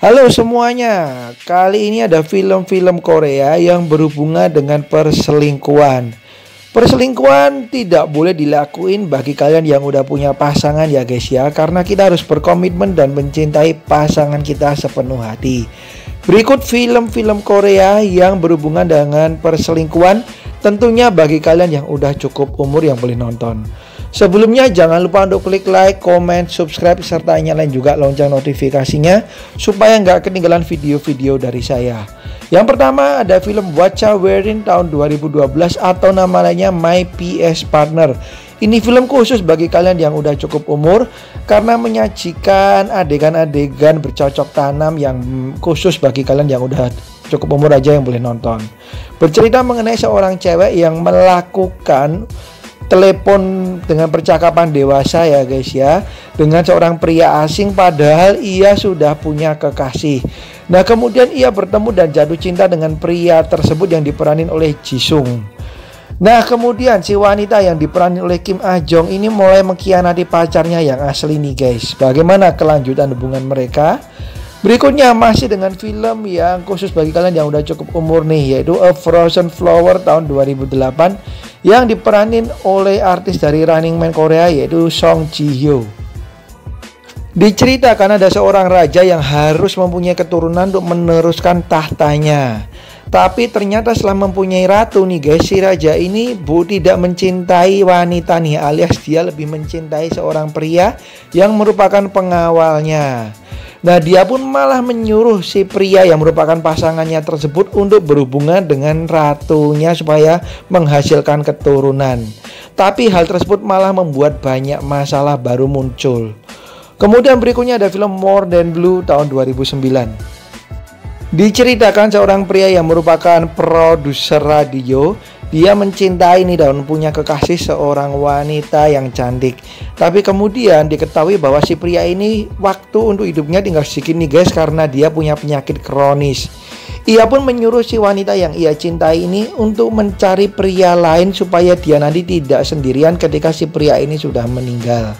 Halo semuanya, kali ini ada film-film Korea yang berhubungan dengan perselingkuhan. Perselingkuhan tidak boleh dilakuin bagi kalian yang udah punya pasangan ya guys ya, karena kita harus berkomitmen dan mencintai pasangan kita sepenuh hati. Berikut film-film Korea yang berhubungan dengan perselingkuhan, tentunya bagi kalian yang udah cukup umur yang boleh nonton. Sebelumnya jangan lupa untuk klik like, comment, subscribe, serta nyalain juga lonceng notifikasinya supaya nggak ketinggalan video-video dari saya. Yang pertama ada film Whatcha Wearing tahun 2012 atau nama lainnya My PS Partner. Ini film khusus bagi kalian yang udah cukup umur karena menyajikan adegan-adegan bercocok tanam yang khusus bagi kalian yang udah cukup umur aja yang boleh nonton. Bercerita mengenai seorang cewek yang melakukan telepon dengan percakapan dewasa ya guys ya, dengan seorang pria asing padahal ia sudah punya kekasih. Nah kemudian ia bertemu dan jatuh cinta dengan pria tersebut yang diperanin oleh Jisung. Nah kemudian si wanita yang diperanin oleh Kim Ah Jong ini mulai mengkhianati pacarnya yang asli nih guys. Bagaimana kelanjutan hubungan mereka? Berikutnya masih dengan film yang khusus bagi kalian yang udah cukup umur nih, yaitu A Frozen Flower tahun 2008 yang diperanin oleh artis dari Running Man Korea yaitu Song Ji Hyo. Diceritakan ada seorang raja yang harus mempunyai keturunan untuk meneruskan tahtanya. Tapi ternyata setelah mempunyai ratu nih guys, si raja ini tidak mencintai wanita nih, alias dia lebih mencintai seorang pria yang merupakan pengawalnya. Nah dia pun malah menyuruh si pria yang merupakan pasangannya tersebut untuk berhubungan dengan ratunya supaya menghasilkan keturunan. Tapi hal tersebut malah membuat banyak masalah baru muncul. Kemudian berikutnya ada film More Than Blue tahun 2009. Diceritakan seorang pria yang merupakan produser radio. Dia mencintai nih dan punya kekasih seorang wanita yang cantik. Tapi kemudian diketahui bahwa si pria ini waktu untuk hidupnya tinggal sedikit nih guys, karena dia punya penyakit kronis. Ia pun menyuruh si wanita yang ia cintai ini untuk mencari pria lain supaya dia nanti tidak sendirian ketika si pria ini sudah meninggal.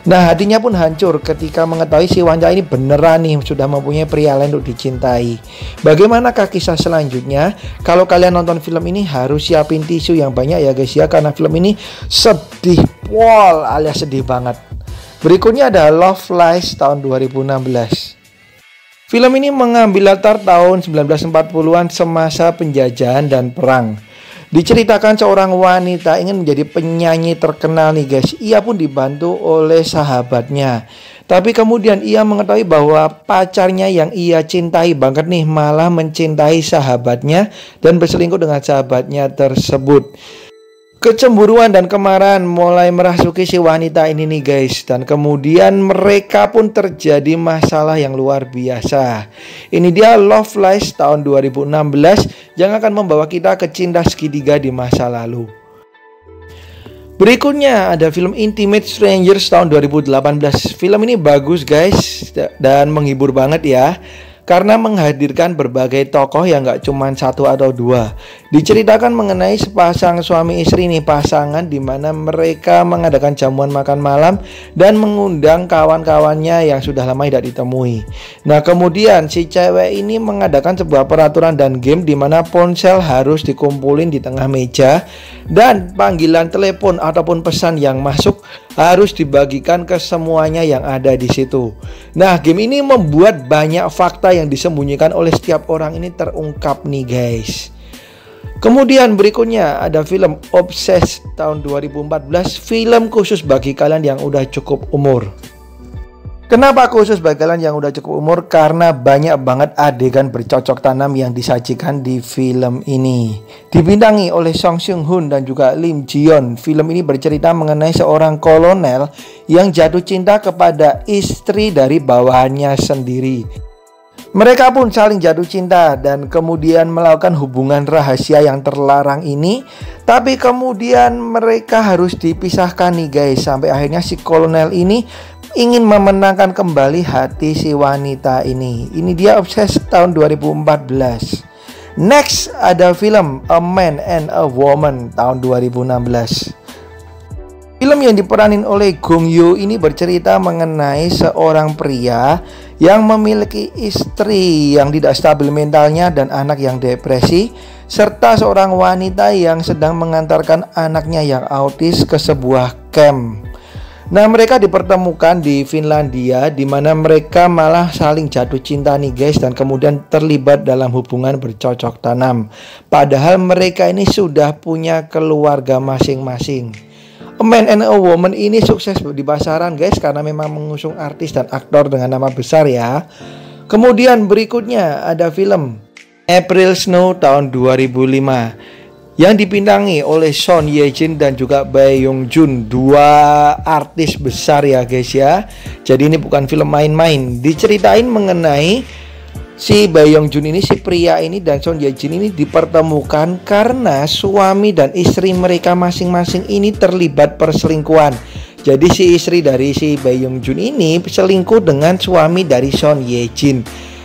Nah hatinya pun hancur ketika mengetahui si wanita ini beneran nih sudah mempunyai pria lain untuk dicintai. Bagaimanakah kisah selanjutnya? Kalau kalian nonton film ini harus siapin tisu yang banyak ya guys ya, karena film ini sedih pol alias sedih banget. Berikutnya ada Love Lies tahun 2016. Film ini mengambil latar tahun 1940-an semasa penjajahan dan perang. Diceritakan seorang wanita ingin menjadi penyanyi terkenal nih guys. Ia pun dibantu oleh sahabatnya. Tapi kemudian ia mengetahui bahwa pacarnya yang ia cintai banget nih malah mencintai sahabatnya dan berselingkuh dengan sahabatnya tersebut. Kecemburuan dan kemarahan mulai merasuki si wanita ini nih guys. Dan kemudian mereka pun terjadi masalah yang luar biasa. Ini dia Love Lies tahun 2016 yang akan membawa kita ke cinta segitiga di masa lalu. Berikutnya ada film Intimate Strangers tahun 2018. Film ini bagus guys dan menghibur banget ya, karena menghadirkan berbagai tokoh yang gak cuma satu atau dua. Diceritakan mengenai sepasang suami istri nih, pasangan dimana mereka mengadakan jamuan makan malam dan mengundang kawan-kawannya yang sudah lama tidak ditemui. Nah kemudian si cewek ini mengadakan sebuah peraturan dan game dimana ponsel harus dikumpulin di tengah meja dan panggilan telepon ataupun pesan yang masuk harus dibagikan ke semuanya yang ada di situ. Nah game ini membuat banyak fakta yang disembunyikan oleh setiap orang ini terungkap nih guys. Kemudian berikutnya ada film Obsessed tahun 2014, film khusus bagi kalian yang udah cukup umur. Kenapa khusus bagi kalian yang udah cukup umur? Karena banyak banget adegan bercocok tanam yang disajikan di film ini. Dibintangi oleh Song Seung Hoon dan juga Lim Ji Yeon. Film ini bercerita mengenai seorang kolonel yang jatuh cinta kepada istri dari bawahannya sendiri. Mereka pun saling jatuh cinta dan kemudian melakukan hubungan rahasia yang terlarang ini. Tapi kemudian mereka harus dipisahkan nih guys. Sampai akhirnya si kolonel ini ingin memenangkan kembali hati si wanita ini. Ini dia Obsessed tahun 2014. Next ada film A Man and a Woman tahun 2016. Film yang diperanin oleh Gong Yoo ini bercerita mengenai seorang pria yang memiliki istri yang tidak stabil mentalnya dan anak yang depresi, serta seorang wanita yang sedang mengantarkan anaknya yang autis ke sebuah camp. Nah, mereka dipertemukan di Finlandia, di mana mereka malah saling jatuh cinta nih guys, dan kemudian terlibat dalam hubungan bercocok tanam. Padahal mereka ini sudah punya keluarga masing-masing. A Man and a Woman ini sukses di pasaran guys, karena memang mengusung artis dan aktor dengan nama besar ya. Kemudian berikutnya ada film April Snow tahun 2005 yang dibintangi oleh Son Ye Jin dan juga Bae Yong Joon, dua artis besar ya guys ya. Jadi ini bukan film main-main. Diceritain mengenai si Bae Yong Joon ini, si pria ini, dan Son Ye Jin ini dipertemukan karena suami dan istri mereka masing-masing ini terlibat perselingkuhan. Jadi si istri dari si Bae Yong Joon ini selingkuh dengan suami dari Son Ye Jin.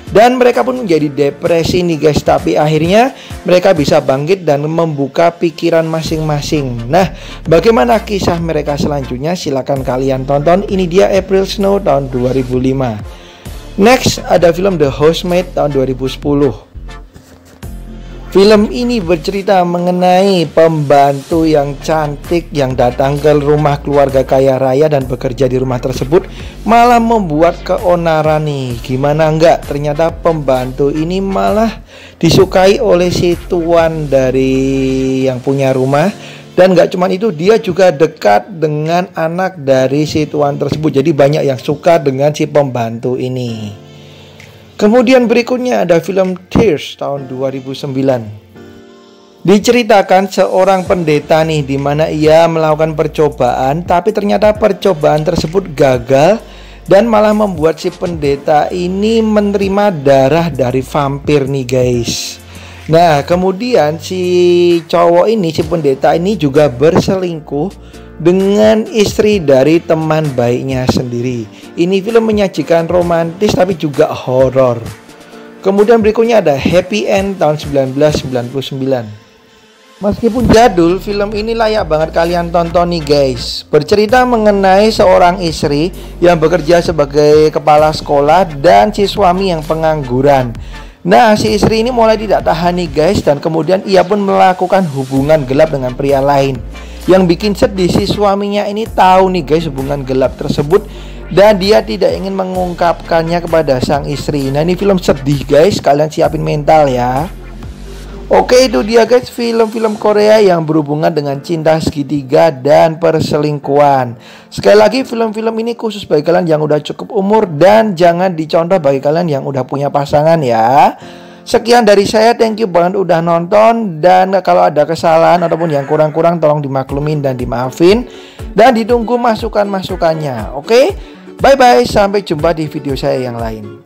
Dan mereka pun menjadi depresi nih guys. Tapi akhirnya mereka bisa bangkit dan membuka pikiran masing-masing. Nah, bagaimana kisah mereka selanjutnya? Silakan kalian tonton. Ini dia April Snow tahun 2005. Next ada film The Housemaid tahun 2010. Film ini bercerita mengenai pembantu yang cantik yang datang ke rumah keluarga kaya raya dan bekerja di rumah tersebut malah membuat keonaran nih. Gimana enggak, ternyata pembantu ini malah disukai oleh si tuan dari yang punya rumah. Dan gak cuma itu, dia juga dekat dengan anak dari si tuan tersebut. Jadi banyak yang suka dengan si pembantu ini. Kemudian berikutnya ada film Tears tahun 2009. Diceritakan seorang pendeta nih, di mana ia melakukan percobaan, tapi ternyata percobaan tersebut gagal dan malah membuat si pendeta ini menerima darah dari vampir nih guys. Nah, kemudian si cowok ini, si pendeta ini juga berselingkuh dengan istri dari teman baiknya sendiri. Ini film menyajikan romantis tapi juga horor. Kemudian berikutnya ada Happy End tahun 1999. Meskipun jadul, film ini layak banget kalian tonton nih guys. Bercerita mengenai seorang istri yang bekerja sebagai kepala sekolah dan si suami yang pengangguran. Nah, si istri ini mulai tidak tahan nih guys, dan kemudian ia pun melakukan hubungan gelap dengan pria lain. Yang bikin sedih, si suaminya ini tahu nih guys hubungan gelap tersebut, dan dia tidak ingin mengungkapkannya kepada sang istri. Nah, ini film sedih guys, kalian siapin mental ya. Oke, itu dia guys film-film Korea yang berhubungan dengan cinta segitiga dan perselingkuhan. Sekali lagi, film-film ini khusus bagi kalian yang udah cukup umur dan jangan dicontoh bagi kalian yang udah punya pasangan ya. Sekian dari saya, thank you banget udah nonton. Dan kalau ada kesalahan ataupun yang kurang-kurang tolong dimaklumin dan dimaafin. Dan ditunggu masukan-masukannya. Oke, bye-bye, sampai jumpa di video saya yang lain.